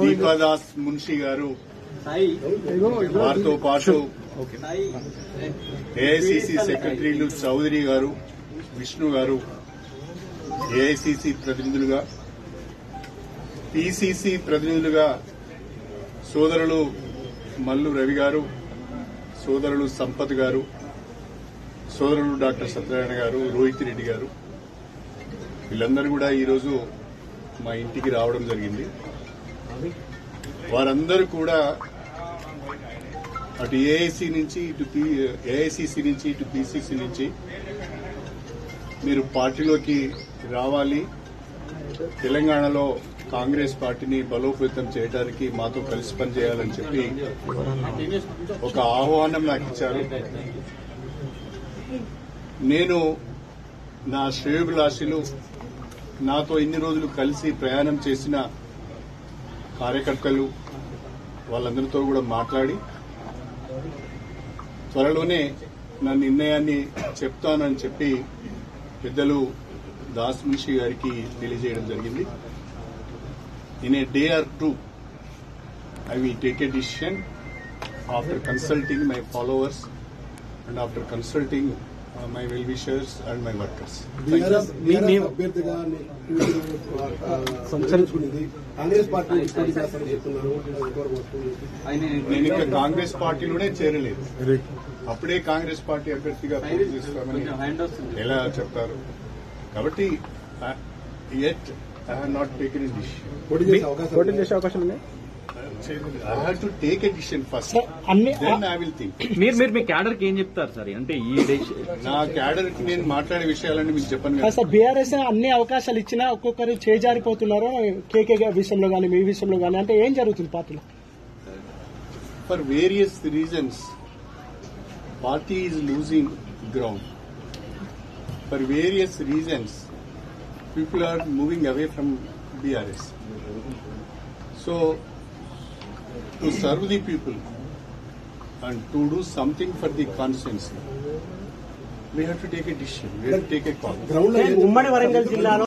దీపాదాస్ మున్షి గారు, వారితో పాటు ఏఐసిసి సెక్రటరీలు చౌదరి గారు, విష్ణు గారు, ఏఐసిసి ప్రతినిధులుగా, పిసిసి ప్రతినిధులుగా సోదరులు మల్లు రవి గారు, సోదరులు సంపత్ గారు, సోదరులు డాక్టర్ సత్యనారాయణ గారు, రోహిత్ రెడ్డి గారు, వీళ్ళందరూ కూడా ఈరోజు మా ఇంటికి రావడం జరిగింది. వారందరూ కూడా అటు ఏఐసి నుంచి ఏఐసిసి నుంచి ఇటు పిసిసి నుంచి మీరు పార్టీలోకి రావాలి, తెలంగాణలో కాంగ్రెస్ పార్టీని బలోపేతం చేయడానికి మాతో కలిసి పనిచేయాలని చెప్పి ఒక ఆహ్వానం నాకు ఇచ్చారు. నేను నా శ్రేయోభిలాషులు, నాతో ఇన్ని రోజులు కలిసి ప్రయాణం చేసిన కార్యకర్తలు, వాళ్ళందరితో కూడా మాట్లాడి త్వరలోనే నా నిర్ణయాన్ని చెప్తానని చెప్పి పెద్దలు దాస్ మున్షి గారికి తెలియజేయడం జరిగింది. In a day or two I will take a decision after consulting my followers and after consulting my well-wishers and my workers. అభ్యర్థిగా సంచరించుకునేది కాంగ్రెస్ పార్టీ నేను ఇంకా కాంగ్రెస్ పార్టీలోనే చేరలేదు. అప్పుడే కాంగ్రెస్ పార్టీ అభ్యర్థిగా పోటీ చేస్తామని ఎలా చెప్తారు? కాబట్టి yet I have not taken a decision. పోటీ చేసే అవకాశం ఉంది. I have to take a decision first. Then I will think. మీరు మీ క్యాడర్ కి ఏం చెప్తారు సార్? అంటే ఈ నా క్యాడర్ కి నేను మాట్లాడే విషయాలన్నీ మీకు చెప్పను. సార్, బీఆర్ఎస్ అన్ని అవకాశాలు ఇచ్చినా ఒక్కొక్కరు చేజారిపోతున్నారు. కేకే విషయంలో కానీ మీ విషయంలో కానీ అంటే ఏం జరుగుతుంది పార్టీలో? For various reasons, party is losing ground. For various reasons, people are moving away from BRS. So, to serve the people and to do something for the constituency, we have to take a decision. We have to take a call. ఉమ్మడి వరంగల్ జిల్లాలో